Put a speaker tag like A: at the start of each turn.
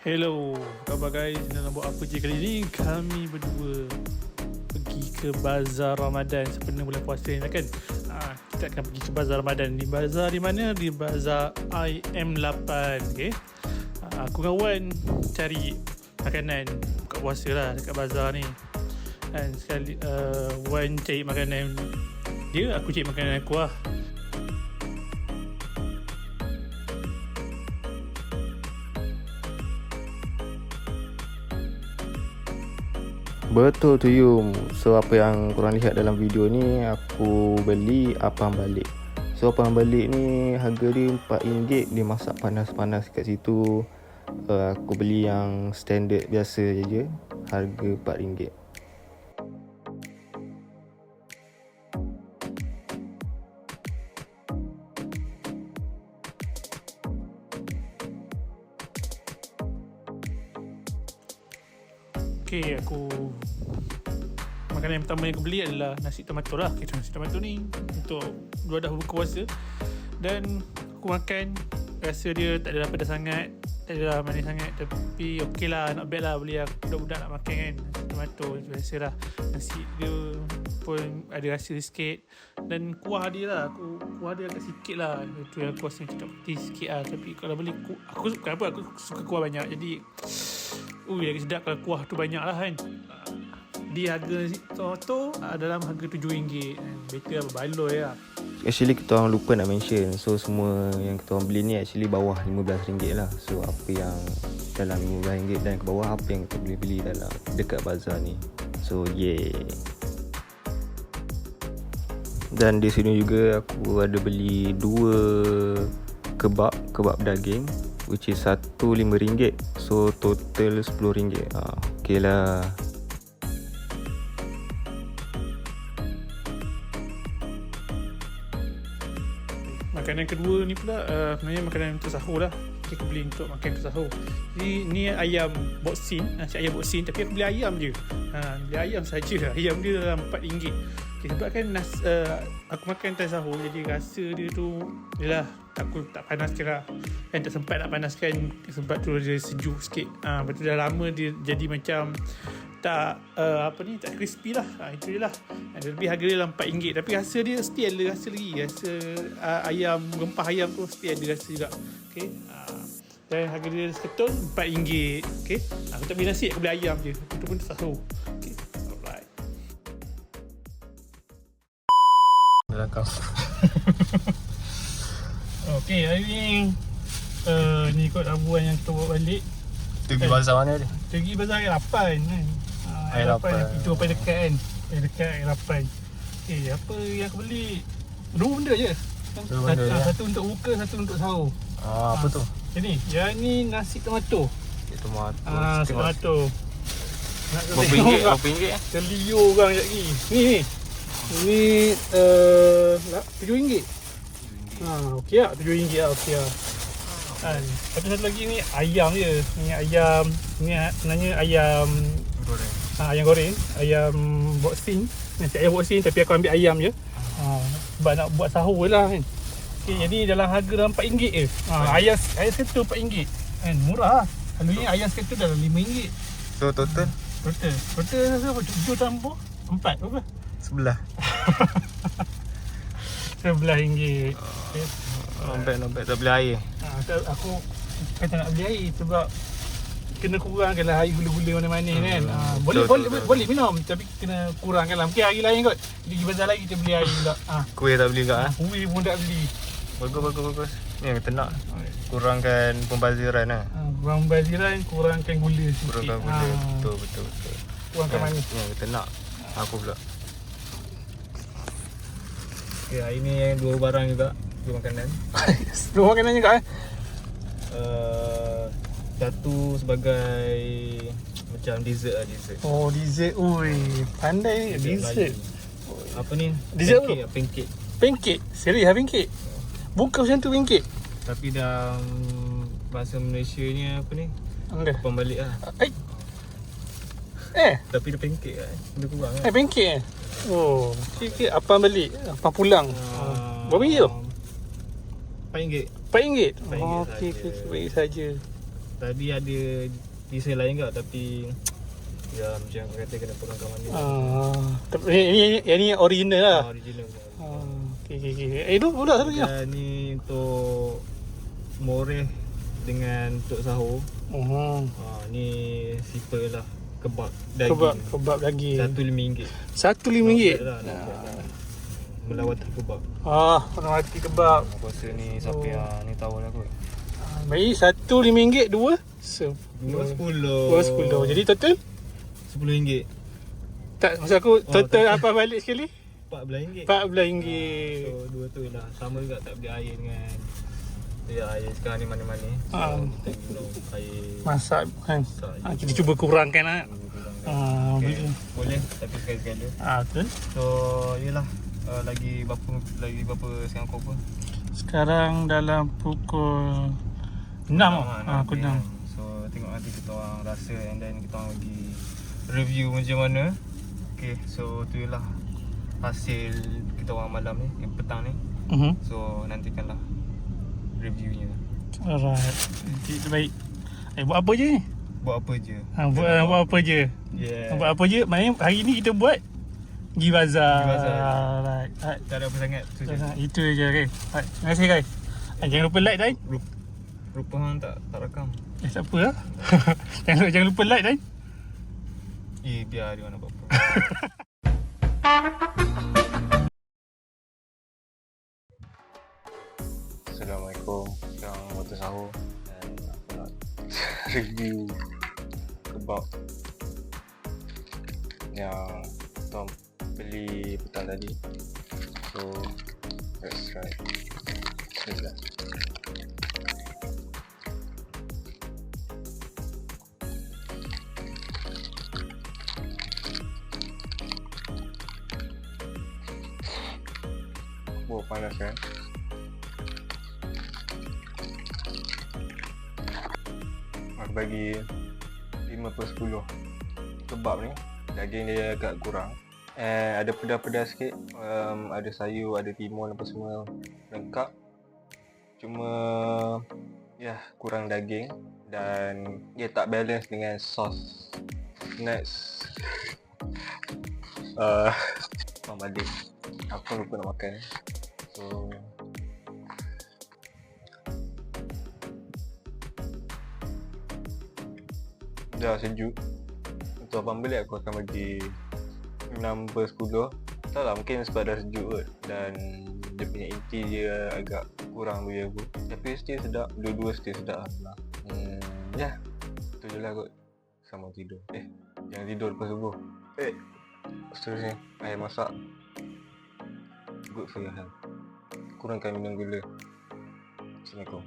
A: Hello, apa khabar guys? Nak buat apa je kali ni? Kami berdua pergi ke Bazar Ramadan sempena bulan puasa ni kan. Kita akan pergi ke Bazar Ramadan. Di bazar di mana? Di Bazar IM8. Okay. Aku dengan Wan cari makanan buka puasa lah dekat bazar ni. Dan sekali Wan cari makanan dia, aku cari makanan aku lah.
B: Betul tu Yum. So apa yang korang lihat dalam video ni, aku beli apam balik. So apam balik ni harga dia RM4. Dia masak panas-panas kat situ. Aku beli yang standard biasa je, harga RM4.
A: Okay, makanan yang pertama yang aku beli adalah nasi tomato lah. Okay, nasi tomato ni untuk dua dah buka puasa. Dan aku makan, rasa dia tak adalah pedas sangat, tak adalah manis sangat, tapi okey lah, not bad lah. Boleh lah budak-budak nak makan kan. Nasi tomato biasa lah. Nasi dia pun ada rasa sikit. Dan kuah dia lah, kuah dia agak sikit lah. Itu yang aku rasa macam petis sikit lah. Tapi kalau beli aku suka kuah banyak. Jadi lagi sedap kalau kuah tu banyak lah kan. Di harga nasi tomato dalam harga RM7 kan. Better lah, berbaloi lah.
B: Actually kita orang lupa nak mention. So semua yang kita orang beli ni actually bawah RM15 lah. So apa yang dalam RM15 dan ke bawah, apa yang kita boleh beli dalam dekat bazar ni. So yeah. Dan di sini juga aku ada beli 2 kebab daging, which is satu RM5. So total RM10. Okay lah.
A: Makanan kedua ni pula sebenarnya makanan untuk sahur lah. Aku beli untuk makan untuk sahur. Jadi ni ayam boxing, nasi ayam boxing, tapi aku beli ayam je. Beli ayam saja. Ayam dia dalam RM4. Okay, sebab kan aku makan time sahur, jadi rasa dia tu yalah, aku tak panaskan lah kan, tak sempat nak panaskan sebab tu dia sejuk sikit. Betul dah lama dia jadi macam tak tak crispy lah. Itu je lah. Lebih harga dia dalam RM4, tapi rasa dia still ada rasa lagi. Rasa ayam, rempah ayam tu still ada rasa juga. Okay. Dan harga dia seketul RM4. Okay. Aku tak beli nasi, aku beli ayam je. Itu pun sahur. Okay. Alright.
B: Dalam kau.
A: Okay, hari ni ni kot abuan yang kita bawa balik.
B: Tu pergi bazar mana dia?
A: Pergi bazar IM8 kan. IM8 itu paling dekat kan. Paling dekat IM8. Okay, apa yang aku beli? 2 benda je. Satu untuk buka, satu untuk sahur.
B: Apa tu?
A: Ini, yang ni nasi tomato.
B: Tomato.
A: Tomato.
B: Berapa ringgit?
A: Terliur orang sekejap lagi. Ni. Ni RM7. Okey lah, RM7 lah, okey lah. Satu lagi ni ayam je. Ni ayam, ni sebenarnya ayam
B: Goreng.
A: Ayam goreng, ayam boxing. Nasi ayam boxing tapi aku ambil ayam je. Sebab nak buat sahur lah kan. Okay, jadi dalam harga dalam RM4 je. Ayam satu RM4 kan, murah lah. Selalunya ayam satu dalam RM5.
B: So total
A: rasa apa? 7 tambah 4 berapa?
B: sebelah.
A: RM11. Okay.
B: Nombek tak beli air.
A: Aku kata nak beli air sebab kena kurangkanlah air gula-gula mana-mana kan. Boleh minum tapi kena kurangkanlah. Mungkin hari lain kot kita pergi bazar lagi kita beli air pula.
B: Kuih tak beli tak?
A: Kuih pun tak beli.
B: Bagus. Ni kita nak kurangkan pembaziran lah.
A: Kurang pembaziran, kurangkan gula sikit.
B: Kurangkan gula. Betul.
A: Kurangkan manis.
B: Ni kita nak. Aku pula. Okay, hari ni yang 2 barang juga. 2 makanan.
A: 2 makanan juga
B: satu sebagai macam dessert.
A: Oh, dessert. Oi, pandai ni dessert.
B: Apa ni?
A: Dessert
B: Pancake.
A: Serius pancake? Buka macam tu pancake?
B: Tapi dalam bahasa Malaysia ni apa ni? Apam balik lah. Tapi dia pancake lah. Lebih kurang lah.
A: Pancake Oh, okay. Apam balik, apam pulang. Berapa ringgit tu?
B: RM4.
A: RM4? Okey, baik saja.
C: Tadi ada desain lain tak, tapi ya macam aku kata kena pegangkan mana.
A: Tapi ini original lah.
C: Original.
A: Okay. Itu pula satu ya.
C: Dan ni untuk moreh dengan untuk sahur. Ni simple lah. Kebab daging.
A: Kebab daging.
C: RM1.5.
A: RM1.5.
C: Melawati kebab.
A: Melawati kebab.
C: Aku rasa ni siapa yang ni tahu lah kot.
A: Baik, RM1.5 dua.
C: RM10.
A: Jadi total
C: RM10.
A: tak, maksud aku total apa balik sekali?
C: RM14.
A: RM14.
C: So dua tu lah. Sama juga tak beli air dengan air sekarang ni mana-mana. Kita guna air
A: Masak kan.
C: masak je.
A: Kita cuba kurangkan lah.
C: Okay. Boleh tapi sekali-sekala.
A: Betul.
C: So yelah, lagi berapa sekarang kau apa?
A: Sekarang dalam pukul 6 pukul 6.
C: So tengok nanti kita orang rasa and then kita orang bagi review macam mana. Okay, so tu je lah hasil kita orang malam ni, petang ni. So nantikanlah reviewnya.
A: Alright. Baik. Buat apa je ni?
C: Buat apa je?
A: Buat apa je?
C: Yeah.
A: Buat apa je? Maknanya hari ni kita buat pergi bazar. Alright.
C: Tak ada apa sangat. Tu je.
A: Itu je. Okay. Alright. Terima kasih guys. Jangan lupa like dan
C: Rupa hang tak rakam.
A: tak apa lah. jangan lupa like dan
C: Biar dia nak apa-apa.
B: Assalamualaikum. Sekarang waktu sahur dan aku nak review kebab yang kita beli petang tadi. So let's try. Bismillah. Panas kan? Aku bagi 5/10 kebab ni. Daging dia agak kurang, ada pedas-pedas sikit, ada sayur, ada timun apa semua lengkap. Cuma kurang daging dan dia tak balance dengan sos nuts. Balik aku lupa nak makan. So dah sejuk. Untuk abang beli aku akan bagi 6/10. Tak lah, mungkin sebab dah sejuk kot dan dia punya inti dia agak kurang bagi aku. Tapi still sedap, dua-dua still sedap lah. Itu je lah kot. Sama tidur. Jangan tidur lepas subuh. Seterusnya air masak good for your health. Kurangkan minum gula. Assalamualaikum.